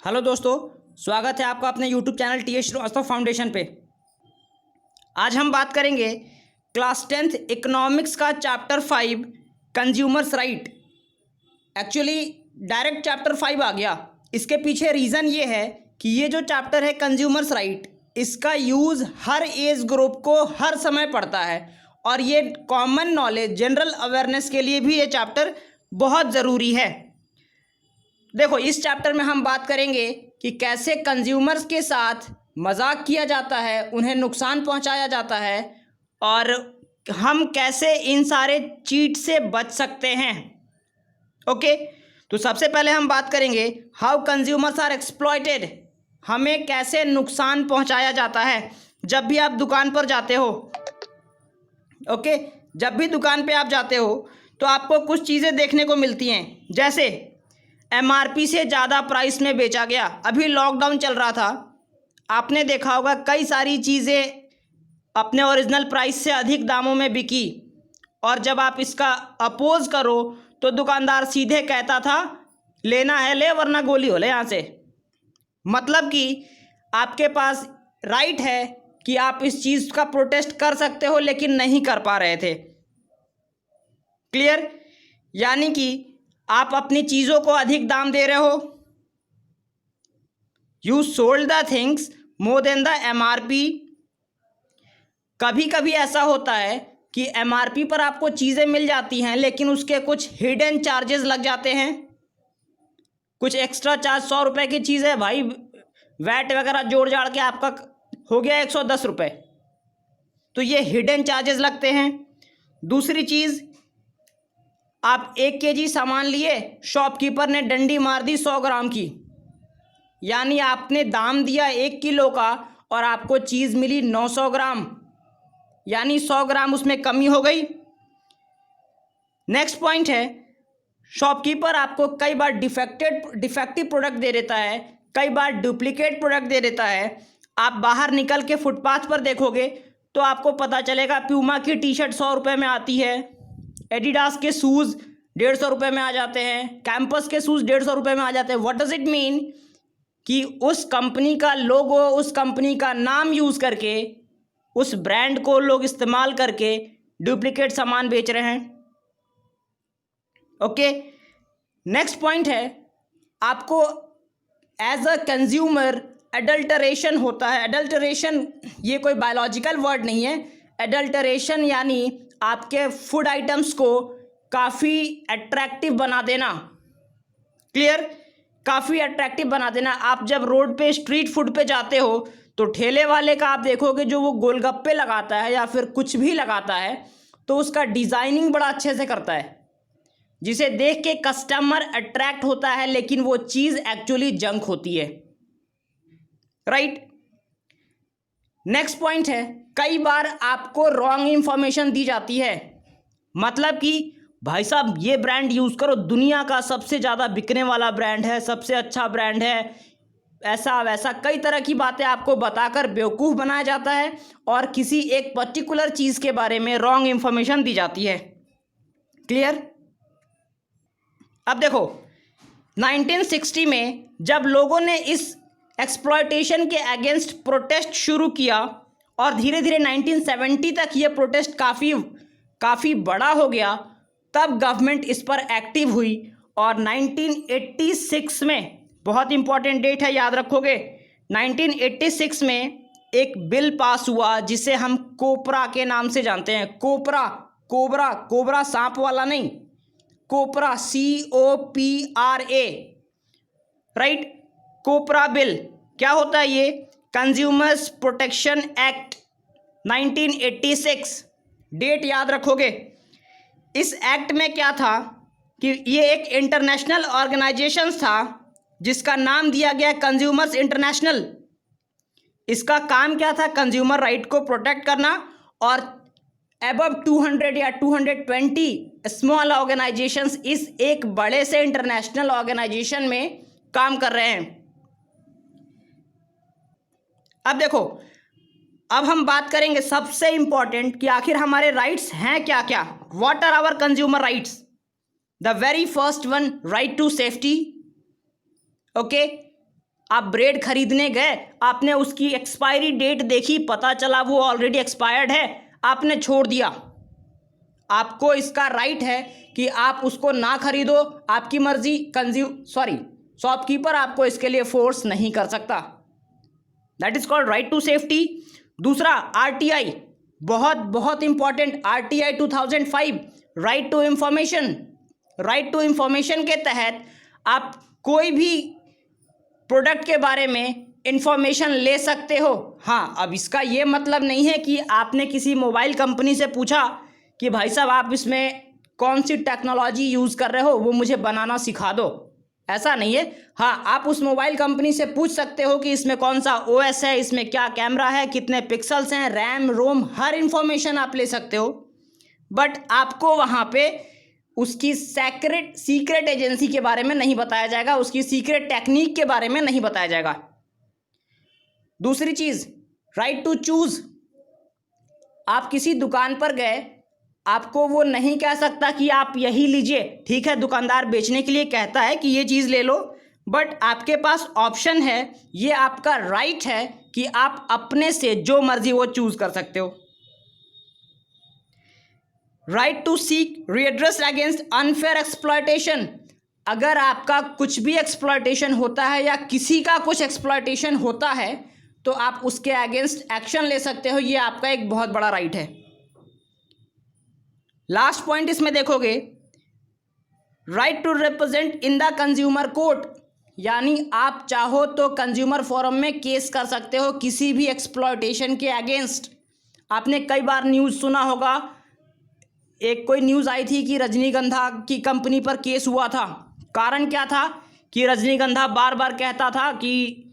Hello दोस्तों, स्वागत है आपका अपने YouTube channel T S Shrivastava foundation पे। आज हम बात करेंगे क्लास 10th इकोनॉमिक्स का chapter 5 consumers right. Actually direct chapter 5 आ गया। इसके पीछे रीज़न ये है कि ये जो चैप्टर है कंज्यूमर्स राइट, इसका यूज़ हर एज ग्रुप को हर समय पड़ता है और ये कॉमन नॉलेज जनरल अवेयरनेस के लिए भी ये चैप्टर बहुत ज़रूरी है। देखो, इस चैप्टर में हम बात करेंगे कि कैसे कंज्यूमर्स के साथ मजाक किया जाता है, उन्हें नुकसान पहुंचाया जाता है और हम कैसे इन सारे चीट से बच सकते हैं। ओके, तो सबसे पहले हम बात करेंगे हाउ कंज्यूमर्स आर एक्सप्लॉयटेड। हमें कैसे नुकसान पहुंचाया जाता है जब भी आप दुकान पर जाते हो। ओके, जब भी दुकान पे आप जाते हो तो आपको कुछ चीज़ें देखने को मिलती हैं, जैसे एमआरपी से ज़्यादा प्राइस में बेचा गया। अभी लॉकडाउन चल रहा था, आपने देखा होगा कई सारी चीज़ें अपने ओरिजिनल प्राइस से अधिक दामों में बिकी और जब आप इसका अपोज करो तो दुकानदार सीधे कहता था लेना है ले वरना गोली हो ले यहाँ से। मतलब कि आपके पास राइट है कि आप इस चीज़ का प्रोटेस्ट कर सकते हो लेकिन नहीं कर पा रहे थे। क्लियर? यानी कि आप अपनी चीज़ों को अधिक दाम दे रहे हो। You sold the things more than the MRP. कभी कभी ऐसा होता है कि एमआरपी पर आपको चीज़ें मिल जाती हैं लेकिन उसके कुछ हिडन चार्जेस लग जाते हैं, कुछ एक्स्ट्रा चार्ज। 100 रुपये की चीज़ है भाई, वैट वगैरह जोड़ जाड़ के आपका हो गया 110 रुपये, तो ये हिडन चार्जेस लगते हैं। दूसरी चीज़, आप 1 केजी सामान लिए, शॉपकीपर ने डंडी मार दी 100 ग्राम की, यानी आपने दाम दिया 1 किलो का और आपको चीज़ मिली 900 ग्राम, यानी 100 ग्राम उसमें कमी हो गई। नेक्स्ट पॉइंट है, शॉपकीपर आपको कई बार डिफेक्टिव प्रोडक्ट दे देता है, कई बार डुप्लीकेट प्रोडक्ट दे देता है। आप बाहर निकल के फुटपाथ पर देखोगे तो आपको पता चलेगा प्यूमा की टी शर्ट 100 रुपये में आती है, एडिडास के शूज़ 150 रुपये में आ जाते हैं, कैंपस के शूज़ 150 रुपये में आ जाते हैं। व्हाट डज इट मीन कि उस कंपनी का लोगो, उस कंपनी का नाम यूज़ करके, उस ब्रांड को लोग इस्तेमाल करके डुप्लीकेट सामान बेच रहे हैं। ओके, नेक्स्ट पॉइंट है, आपको एज अ कंज्यूमर एडल्टरेशन होता है। एडल्टरेशन ये कोई बायोलॉजिकल वर्ड नहीं है। एडल्टरेशन यानी आपके फूड आइटम्स को काफ़ी अट्रैक्टिव बना देना। क्लियर? काफ़ी अट्रैक्टिव बना देना। आप जब रोड पे स्ट्रीट फूड पे जाते हो तो ठेले वाले का आप देखोगे जो वो गोलगप्पे लगाता है या फिर कुछ भी लगाता है तो उसका डिज़ाइनिंग बड़ा अच्छे से करता है, जिसे देख के कस्टमर अट्रैक्ट होता है, लेकिन वो चीज़ एक्चुअली जंक होती है। राइट? नेक्स्ट पॉइंट है, कई बार आपको रॉन्ग इंफॉर्मेशन दी जाती है। मतलब कि भाई साहब ये ब्रांड यूज़ करो, दुनिया का सबसे ज़्यादा बिकने वाला ब्रांड है, सबसे अच्छा ब्रांड है, ऐसा वैसा कई तरह की बातें आपको बताकर बेवकूफ़ बनाया जाता है और किसी एक पर्टिकुलर चीज़ के बारे में रॉन्ग इंफॉर्मेशन दी जाती है। क्लियर? अब देखो, 1960 में जब लोगों ने इस एक्सप्लॉयटेशन के अगेंस्ट प्रोटेस्ट शुरू किया और धीरे धीरे 1970 तक ये प्रोटेस्ट काफ़ी बड़ा हो गया, तब गवर्नमेंट इस पर एक्टिव हुई और 1986 में, बहुत इंपॉर्टेंट डेट है याद रखोगे, 1986 में एक बिल पास हुआ जिसे हम कोपरा के नाम से जानते हैं। कोबरा सांप वाला नहीं, कोपरा, COPRA, राइट? कोपरा बिल क्या होता है? ये कंज्यूमर्स प्रोटेक्शन एक्ट 1986, डेट याद रखोगे। इस एक्ट में क्या था कि ये एक इंटरनेशनल ऑर्गेनाइजेशन था जिसका नाम दिया गया कंज्यूमर्स इंटरनेशनल। इसका काम क्या था? कंज्यूमर राइट को प्रोटेक्ट करना और अबव 200 या 220 स्मॉल ऑर्गेनाइजेशंस इस एक बड़े से इंटरनेशनल ऑर्गेनाइजेशन में काम कर रहे हैं। अब देखो, अब हम बात करेंगे सबसे इंपॉर्टेंट कि आखिर हमारे राइट्स हैं क्या क्या। What are our consumer rights? The very first one, right to safety. Okay, आप ब्रेड खरीदने गए, आपने उसकी एक्सपायरी डेट देखी, पता चला वो ऑलरेडी एक्सपायर्ड है, आपने छोड़ दिया। आपको इसका राइट है कि आप उसको ना खरीदो, आपकी मर्जी। शॉपकीपर आपको इसके लिए फोर्स नहीं कर सकता। That is called right to safety. दूसरा आरटीआई, बहुत बहुत important, RTI 2005, right to information. Right to information के तहत आप कोई भी प्रोडक्ट के बारे में इंफॉर्मेशन ले सकते हो। हाँ, अब इसका ये मतलब नहीं है कि आपने किसी मोबाइल कंपनी से पूछा कि भाई साहब आप इसमें कौन सी टेक्नोलॉजी यूज़ कर रहे हो, वो मुझे बनाना सिखा दो, ऐसा नहीं है। हाँ, आप उस मोबाइल कंपनी से पूछ सकते हो कि इसमें कौन सा ओएस है, इसमें क्या कैमरा है, कितने पिक्सल्स हैं, रैम रोम, हर इंफॉर्मेशन आप ले सकते हो। बट आपको वहाँ पे उसकी सीक्रेट एजेंसी के बारे में नहीं बताया जाएगा, उसकी सीक्रेट टेक्निक के बारे में नहीं बताया जाएगा। दूसरी चीज़, राइट टू चूज़। आप किसी दुकान पर गए, आपको वो नहीं कह सकता कि आप यही लीजिए। ठीक है, दुकानदार बेचने के लिए कहता है कि ये चीज़ ले लो, बट आपके पास ऑप्शन है, ये आपका राइट है कि आप अपने से जो मर्जी वो चूज कर सकते हो। Right to seek redress against unfair exploitation. अगर आपका कुछ भी एक्सप्लॉयटेशन होता है या किसी का कुछ एक्सप्लॉयटेशन होता है तो आप उसके अगेंस्ट एक्शन ले सकते हो, ये आपका एक बहुत बड़ा राइट है। लास्ट पॉइंट इसमें देखोगे, right to represent in the consumer court, यानी आप चाहो तो कंज्यूमर फोरम में केस कर सकते हो किसी भी एक्सप्लॉयटेशन के अगेंस्ट। आपने कई बार न्यूज़ सुना होगा, एक कोई न्यूज़ आई थी कि रजनीगंधा की कंपनी पर केस हुआ था। कारण क्या था कि रजनीगंधा बार बार कहता था कि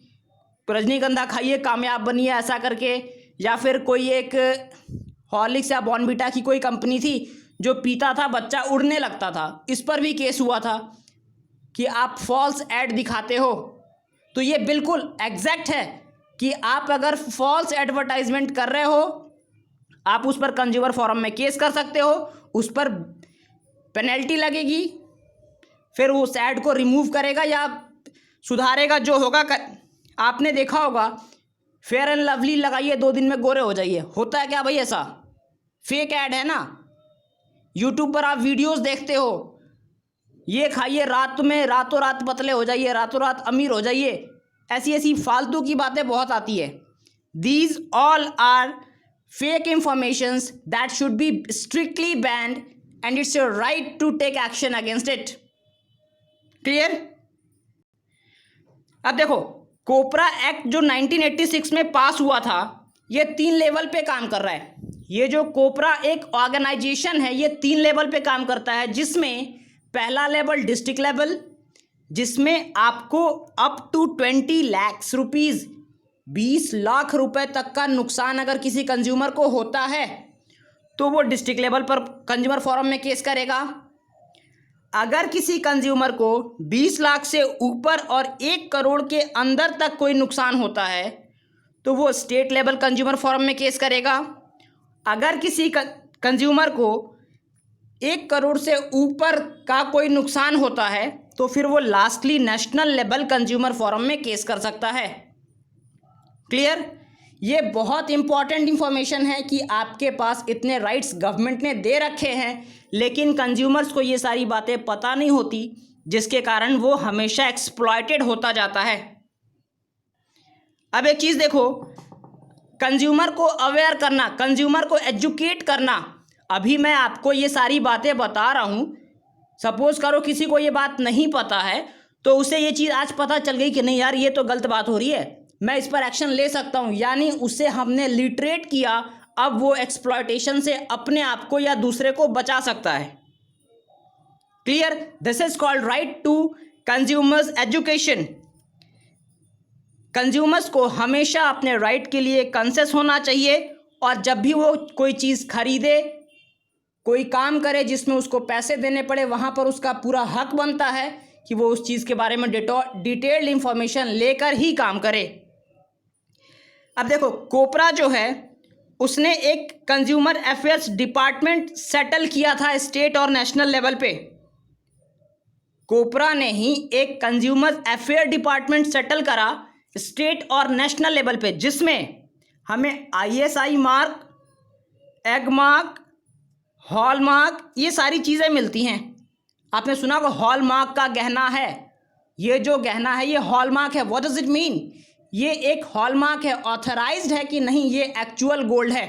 रजनीगंधा खाइए कामयाब बनिए, ऐसा करके। या फिर कोई एक हॉर्लिक्स या बॉर्नविटा की कोई कंपनी थी जो पीता था, बच्चा उड़ने लगता था, इस पर भी केस हुआ था कि आप फॉल्स ऐड दिखाते हो। तो ये बिल्कुल एग्जैक्ट है कि आप अगर फॉल्स एडवर्टाइजमेंट कर रहे हो, आप उस पर कंज्यूमर फोरम में केस कर सकते हो, उस पर पेनल्टी लगेगी, फिर उस ऐड को रिमूव करेगा या सुधारेगा, जो होगा आपने देखा होगा फेयर एंड लवली लगाइए 2 दिन में गोरे हो जाइए, होता है क्या भाई? ऐसा फेक ऐड है ना। यूट्यूब पर आप वीडियोस देखते हो, ये खाइए रात में रातों रात पतले हो जाइए, रातों रात अमीर हो जाइए, ऐसी ऐसी फालतू की बातें बहुत आती है। These all are fake informations that should be strictly banned and it's your right to take action against it. Clear? अब देखो, कोपरा एक्ट जो 1986 में पास हुआ था, ये 3 लेवल पे काम कर रहा है। ये जो कोपरा एक ऑर्गेनाइजेशन है, ये 3 लेवल पे काम करता है, जिसमें पहला लेवल डिस्ट्रिक्ट लेवल, जिसमें आपको up to 20 lakh rupees, 20 lakh रुपए तक का नुकसान अगर किसी कंज्यूमर को होता है तो वो डिस्ट्रिक्ट लेवल पर कंज्यूमर फोरम में केस करेगा। अगर किसी कंज्यूमर को 20 लाख से ऊपर और 1 करोड़ के अंदर तक कोई नुकसान होता है तो वो स्टेट लेवल कंज्यूमर फोरम में केस करेगा। अगर किसी कंज्यूमर को 1 करोड़ से ऊपर का कोई नुकसान होता है तो फिर वो lastly national level consumer forum में केस कर सकता है। क्लियर? ये बहुत इंपॉर्टेंट इंफॉर्मेशन है कि आपके पास इतने राइट्स गवर्नमेंट ने दे रखे हैं, लेकिन कंज्यूमर्स को ये सारी बातें पता नहीं होती, जिसके कारण वो हमेशा एक्सप्लॉयटेड होता जाता है। अब एक चीज़ देखो, कंज्यूमर को अवेयर करना, कंज्यूमर को एजुकेट करना। अभी मैं आपको ये सारी बातें बता रहा हूँ, सपोज करो किसी को ये बात नहीं पता है तो उसे ये चीज़ आज पता चल गई कि नहीं यार ये तो गलत बात हो रही है, मैं इस पर एक्शन ले सकता हूँ, यानी उसे हमने लिटरेट किया। अब वो एक्सप्लॉयटेशन से अपने आप को या दूसरे को बचा सकता है। Clear? This is called right to consumers education. Consumers को हमेशा अपने राइट के लिए कॉन्शियस होना चाहिए, और जब भी वो कोई चीज़ खरीदे, कोई काम करे जिसमें उसको पैसे देने पड़े, वहाँ पर उसका पूरा हक बनता है कि वो उस चीज़ के बारे में डिटेल्ड इंफॉर्मेशन लेकर ही काम करे। अब देखो, कोपरा जो है उसने एक कंज्यूमर अफेयर्स डिपार्टमेंट सेटल किया था स्टेट और नेशनल लेवल पे। कोपरा ने ही एक कंज्यूमर अफेयर डिपार्टमेंट सेटल करा स्टेट और नेशनल लेवल पे, जिसमें हमें ISI mark, egg mark, hall mark, ये सारी चीज़ें मिलती हैं। आपने सुना होगा हॉल मार्क का गहना है, ये जो गहना है ये हॉल मार्क है। What does it mean? ये एक हॉल मार्क है, ऑथराइज्ड है कि नहीं ये एक्चुअल गोल्ड है।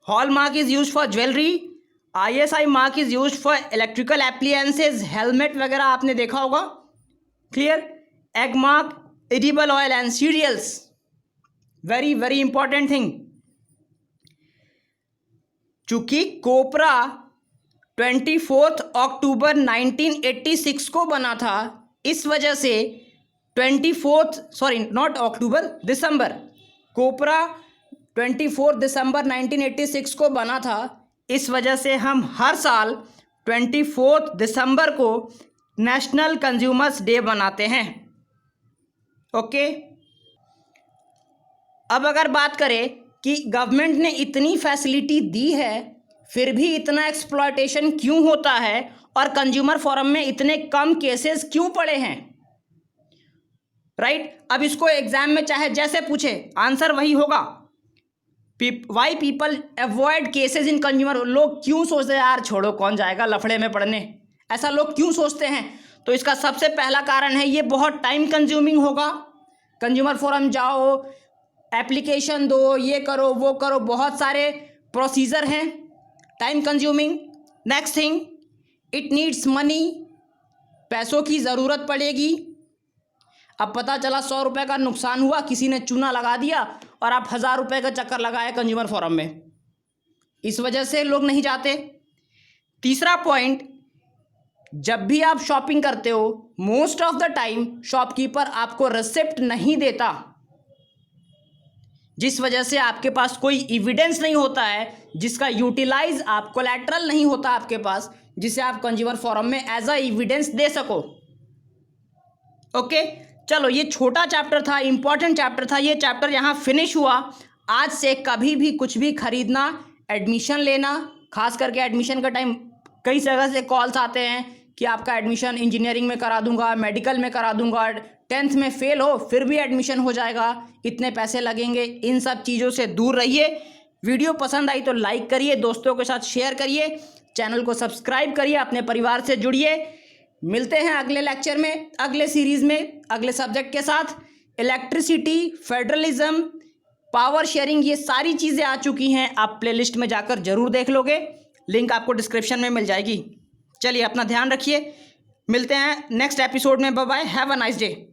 Hallmark is use for jewellery, ISI mark is use for electrical appliances, helmet वगैरह आपने देखा होगा। Clear? Agmark, edible oil and cereals, very very important thing. चूंकि कोपरा 24 अक्टूबर 1986 को बना था, इस वजह से 24 कोपरा 24 दिसंबर 1986 को बना था, इस वजह से हम हर साल 24 दिसंबर को नेशनल कंज्यूमर्स डे बनाते हैं। ओके, अब अगर बात करें कि गवर्नमेंट ने इतनी फैसिलिटी दी है फिर भी इतना एक्सप्लॉयटेशन क्यों होता है और कंज्यूमर फोरम में इतने कम केसेस क्यों पड़े हैं, राइट? अब इसको एग्जाम में चाहे जैसे पूछे आंसर वही होगा। Why people avoid cases in consumer, लोग क्यों सोचते हैं यार छोड़ो कौन जाएगा लफड़े में पड़ने, ऐसा लोग क्यों सोचते हैं? तो इसका सबसे पहला कारण है ये बहुत टाइम कंज्यूमिंग होगा। कंज्यूमर फोरम जाओ, एप्लीकेशन दो, ये करो वो करो, बहुत सारे प्रोसीजर हैं, time consuming. Next thing, it needs money, पैसों की ज़रूरत पड़ेगी। अब पता चला 100 रुपये का नुकसान हुआ, किसी ने चूना लगा दिया और आप 1000 रुपये का चक्कर लगाए कंज्यूमर फोरम में, इस वजह से लोग नहीं जाते। तीसरा पॉइंट, जब भी आप शॉपिंग करते हो most of the time shopkeeper आपको रिसिप्ट नहीं देता, जिस वजह से आपके पास कोई एविडेंस नहीं होता है जिसका यूटिलाइज आप, कोलैटरल नहीं होता आपके पास जिसे आप कंज्यूमर फोरम में एज अ एविडेंस दे सको। ओके, चलो ये छोटा चैप्टर था, इंपॉर्टेंट चैप्टर था, ये चैप्टर यहाँ फिनिश हुआ। आज से कभी भी कुछ भी खरीदना, एडमिशन लेना, खास करके एडमिशन का टाइम कई जगह से कॉल्स आते हैं कि आपका एडमिशन इंजीनियरिंग में करा दूंगा, मेडिकल में करा दूंगा, 10th में फेल हो फिर भी एडमिशन हो जाएगा, इतने पैसे लगेंगे, इन सब चीज़ों से दूर रहिए। वीडियो पसंद आई तो लाइक करिए, दोस्तों के साथ शेयर करिए, चैनल को सब्सक्राइब करिए, अपने परिवार से जुड़िए। मिलते हैं अगले लेक्चर में, अगले सीरीज़ में, अगले सब्जेक्ट के साथ। इलेक्ट्रिसिटी, फेडरलिज्म, पावर शेयरिंग, ये सारी चीज़ें आ चुकी हैं, आप प्लेलिस्ट में जाकर जरूर देख लोगे, लिंक आपको डिस्क्रिप्शन में मिल जाएगी। चलिए अपना ध्यान रखिए, मिलते हैं नेक्स्ट एपिसोड में। Bye bye, have a nice day.